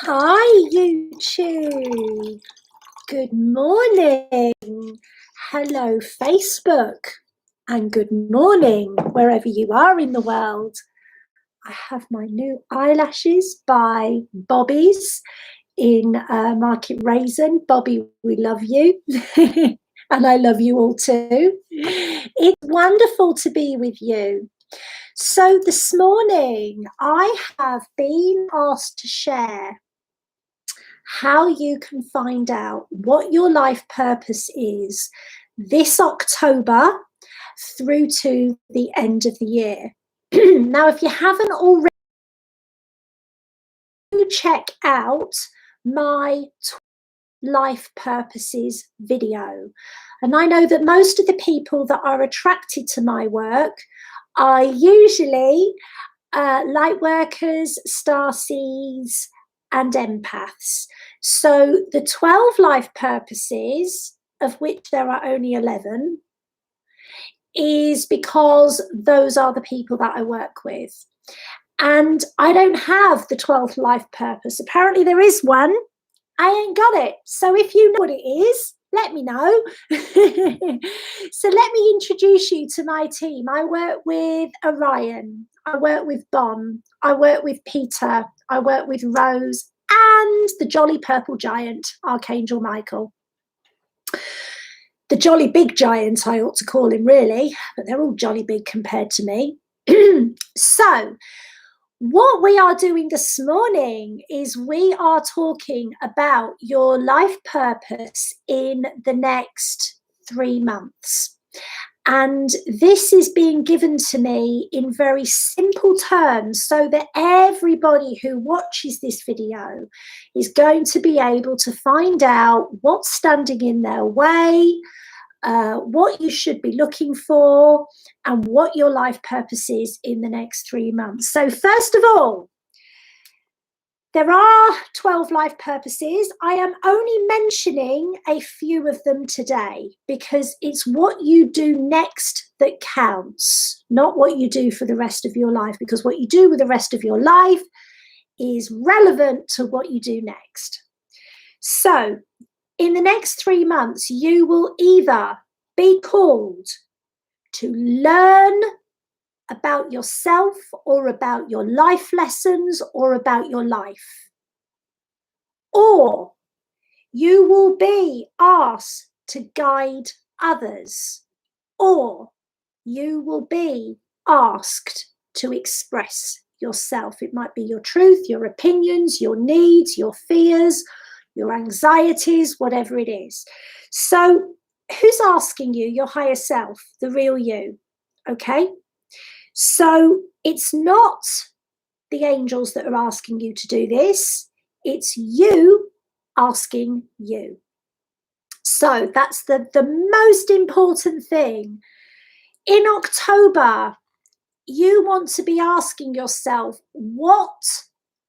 Hi, YouTube. Good morning. Hello, Facebook. And good morning, wherever you are in the world. I have my new eyelashes by Bobby's in Market Raisin. Bobby, we love you. And I love you all too. It's wonderful to be with you. So this morning, I have been asked to share how you can find out what your life purpose is this October through to the end of the year. Now, if you haven't already, check out my life purposes video. And I know that most of the people that are attracted to my work are usually light workers, starseeds, and empaths. So the 12 life purposes, of which there are only 11, is because those are the people that I work with. And I don't have the 12th life purpose. Apparently there is one. I ain't got it. So if you know what it is, let me know. So let me introduce you to my team. I work with Orion. I work with Bon. I work with Peter. I work with Rose and the jolly purple giant, Archangel Michael. The jolly big giant, I ought to call him, really, but they're all jolly big compared to me. So what we are doing this morning is we are talking about your life purpose in the next 3 months. And this is being given to me in very simple terms so that everybody who watches this video is going to be able to find out what's standing in their way, what you should be looking for, and what your life purpose is in the next 3 months. So first of all, there are 12 life purposes. I am only mentioning a few of them today because it's what you do next that counts, not what you do for the rest of your life, because what you do with the rest of your life is relevant to what you do next. So in the next 3 months, you will either be called to learn about yourself or about your life lessons or about your life, or you will be asked to guide others, or you will be asked to express yourself. It might be your truth, your opinions, your needs, your fears, your anxieties, whatever it is. So who's asking you? Your higher self, the real you. Okay? So it's not the angels that are asking you to do this. It's you asking you. So that's the most important thing. In October, you want to be asking yourself, what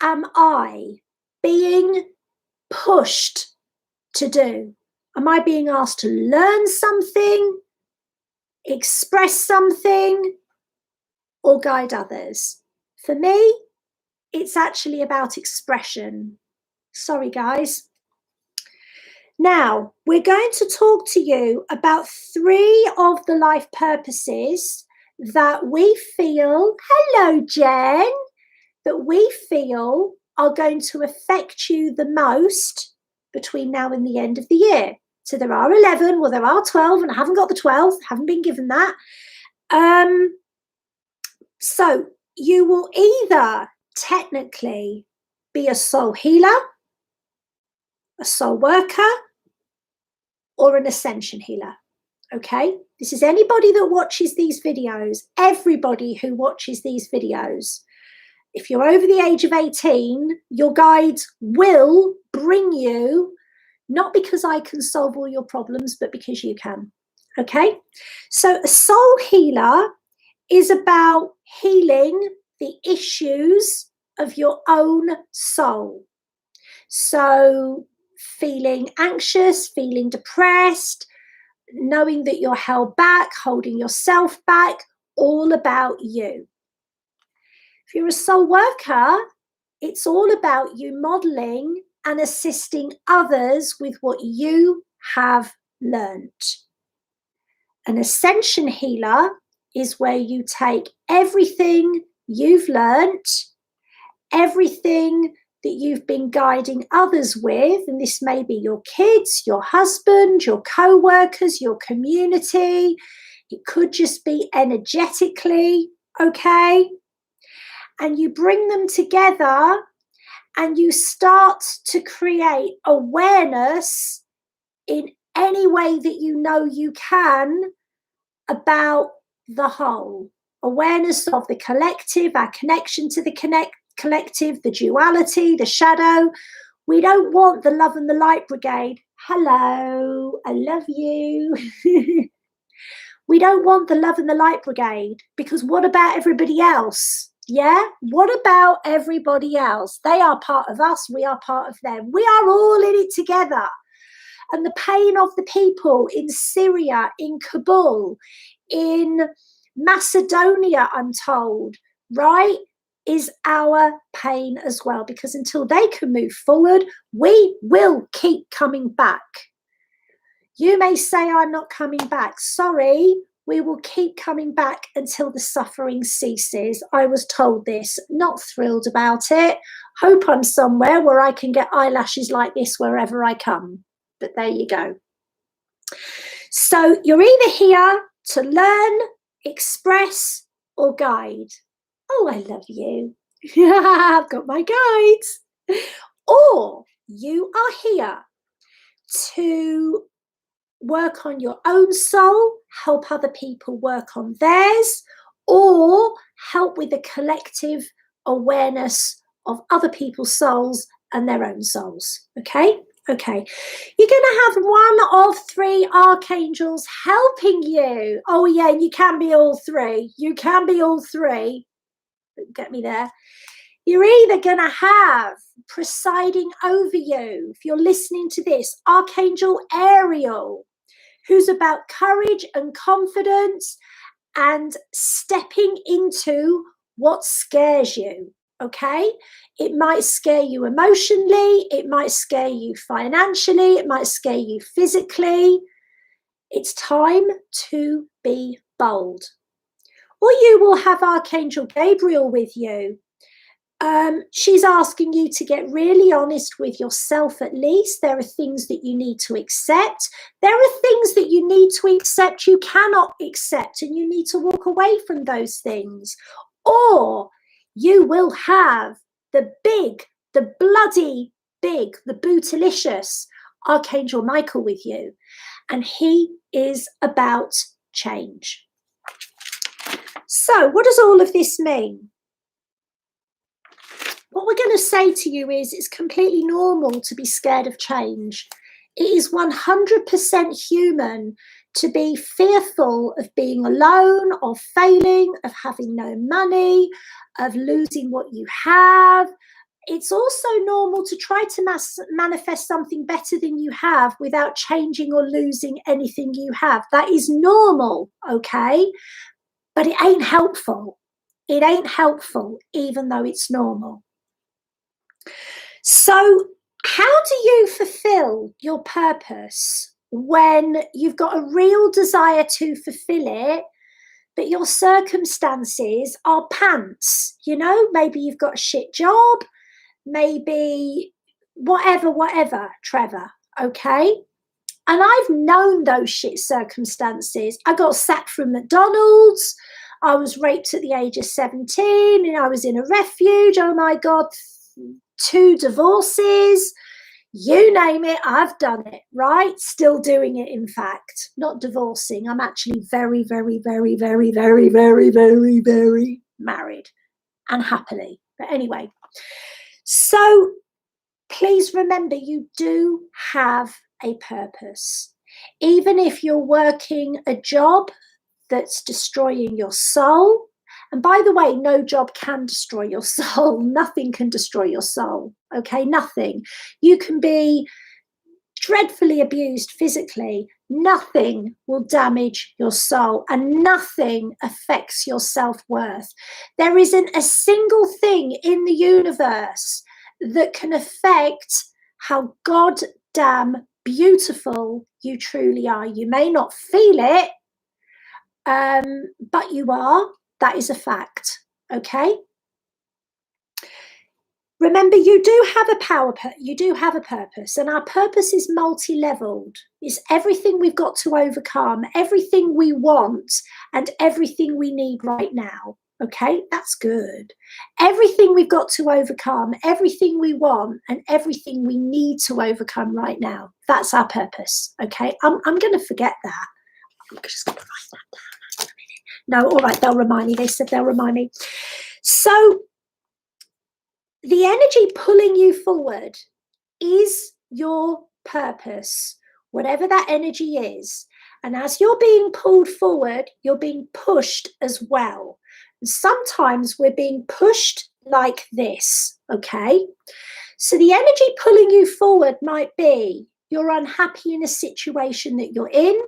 am I being pushed to do? Am I being asked to learn something, express something, or guide others? For me, it's actually about expression. Sorry, guys. Now, we're going to talk to you about 3 of the life purposes that we feel, hello, Jen, that we feel are going to affect you the most between now and the end of the year. So there are 11, well, there are 12, and I haven't got the 12th, haven't been given that. So you will either technically be a soul healer, a soul worker, or an ascension healer. Okay, this is anybody that watches these videos, everybody who watches these videos. If you're over the age of 18, your guides will bring you, not because I can solve all your problems, but because you can. Okay, so a soul healer is about healing the issues of your own soul. So feeling anxious, feeling depressed, knowing that you're held back, holding yourself back, all about you. If you're a soul worker, It's all about you modeling and assisting others with what you have learnt. An Ascension Healer is where you take everything you've learnt, everything that you've been guiding others with, and this may be your kids, your husband, your co-workers, your community. It could just be energetically, okay? And you bring them together and you start to create awareness in any way that you know you can about the whole. Awareness of the collective, our connection to the collective, the duality, the shadow. We don't want the love and the light brigade. Hello, I love you. We don't want the love and the light brigade, because what about everybody else? Yeah, what about everybody else? They are part of us, we are part of them. We are all in it together. And the pain of the people in Syria, in Kabul, in Macedonia, I'm told, right, is our pain as well. Because until they can move forward, we will keep coming back. You may say, I'm not coming back. Sorry, we will keep coming back until the suffering ceases. I was told this, not thrilled about it. Hope I'm somewhere where I can get eyelashes like this wherever I come. But there you go. So you're either here to learn, express, or guide. Oh, I love you. I've got my guides. Or you are here to work on your own soul, help other people work on theirs, or help with the collective awareness of other people's souls and their own souls. Okay? Okay. You're going to have one of three archangels helping you. Oh, yeah, you can be all three. You can be all three. Get me there. You're either going to have presiding over you, if you're listening to this, Archangel Ariel, who's about courage and confidence and stepping into what scares you, okay? It might scare you emotionally, it might scare you financially, it might scare you physically. It's time to be bold. Or you will have Archangel Gabriel with you. She's asking you to get really honest with yourself. At least there are things that you need to accept. There are things that you need to accept you cannot accept, and you need to walk away from those things. Or you will have the big, the bloody big, the bootylicious Archangel Michael with you, and he is about change. So what does all of this mean? What we're going to say to you is it's completely normal to be scared of change. It is 100% human to be fearful of being alone, of failing, of having no money, of losing what you have. It's also normal to try to manifest something better than you have without changing or losing anything you have. That is normal, okay? But it ain't helpful. It ain't helpful, even though it's normal. So how do you fulfill your purpose when you've got a real desire to fulfill it, but your circumstances are pants? You know, maybe you've got a shit job, maybe whatever, Trevor, okay? And I've known those shit circumstances. I got sacked from McDonald's. I was raped at the age of 17 and I was in a refuge. Oh my God, 2 divorces, you name it, I've done it, right? Still doing it, in fact. Not divorcing. I'm actually very, very, very, very, very, very, very, very married and happily. But anyway, so please remember you do have a purpose. Even if you're working a job that's destroying your soul, and by the way, no job can destroy your soul. Nothing can destroy your soul, okay? Nothing. You can be dreadfully abused physically. Nothing will damage your soul, and nothing affects your self-worth. There isn't a single thing in the universe that can affect how goddamn beautiful you truly are. You may not feel it, but you are. That is a fact. Okay? Remember, you do have a purpose, and our purpose is multi-leveled. It's everything we've got to overcome, everything we want, and everything we need right now. Okay, that's good. Everything we've got to overcome, everything we want, and everything we need to overcome right now. That's our purpose. Okay, I'm going to forget that. I'm just going to write that down. No, all right, they'll remind me. They said they'll remind me. So the energy pulling you forward is your purpose, whatever that energy is. And as you're being pulled forward, you're being pushed as well. And sometimes we're being pushed like this, okay? So the energy pulling you forward might be you're unhappy in a situation that you're in,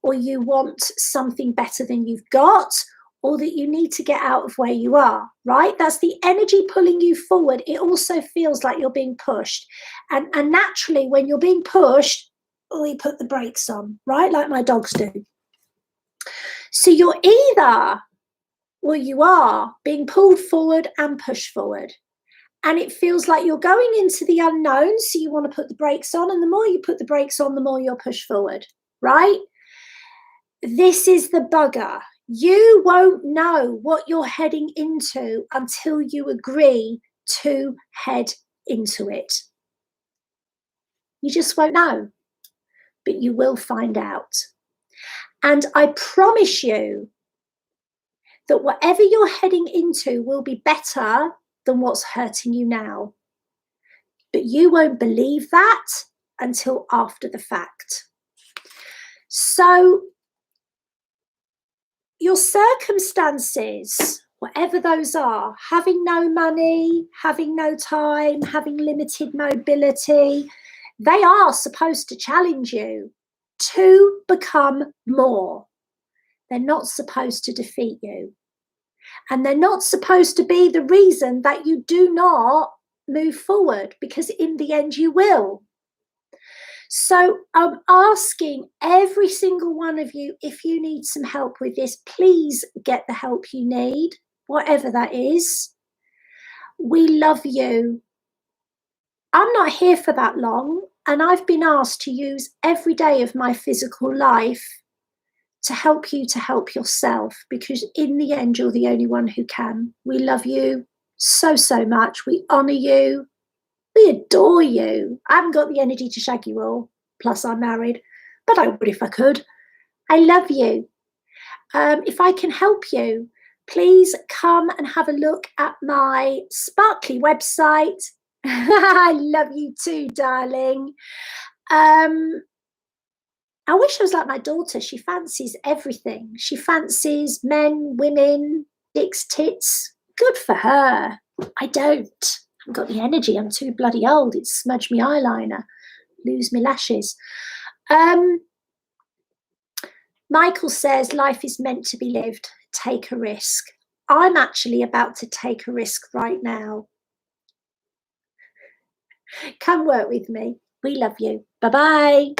or you want something better than you've got, or that you need to get out of where you are, right? That's the energy pulling you forward. It also feels like you're being pushed. And naturally, when you're being pushed, we put the brakes on, right? Like my dogs do. So you're either, well, you are being pulled forward and pushed forward. And it feels like you're going into the unknown, so you want to put the brakes on. And the more you put the brakes on, the more you're pushed forward, right? This is the bugger. You won't know what you're heading into until you agree to head into it. You just won't know, but you will find out. And I promise you that whatever you're heading into will be better than what's hurting you now. But you won't believe that until after the fact. So your circumstances, whatever those are, having no money, having no time, having limited mobility, they are supposed to challenge you to become more. They're not supposed to defeat you. And they're not supposed to be the reason that you do not move forward, because in the end you will. So I'm asking every single one of you, if you need some help with this, please get the help you need, whatever that is. We love you. I'm not here for that long, and I've been asked to use every day of my physical life to help you to help yourself, because in the end, you're the only one who can. We love you so, so much. We honour you. We adore you. I haven't got the energy to shag you all. Plus, I'm married, but I would if I could. I love you. If I can help you, please come and have a look at my sparkly website. I love you too, darling. I wish I was like my daughter. She fancies everything. She fancies men, women, dicks, tits. Good for her. I don't. I've got the energy. I'm too bloody old. It's smudged me eyeliner, lose me lashes. Michael says life is meant to be lived. Take a risk. I'm actually about to take a risk right now. Come work with me. We love you. Bye-bye.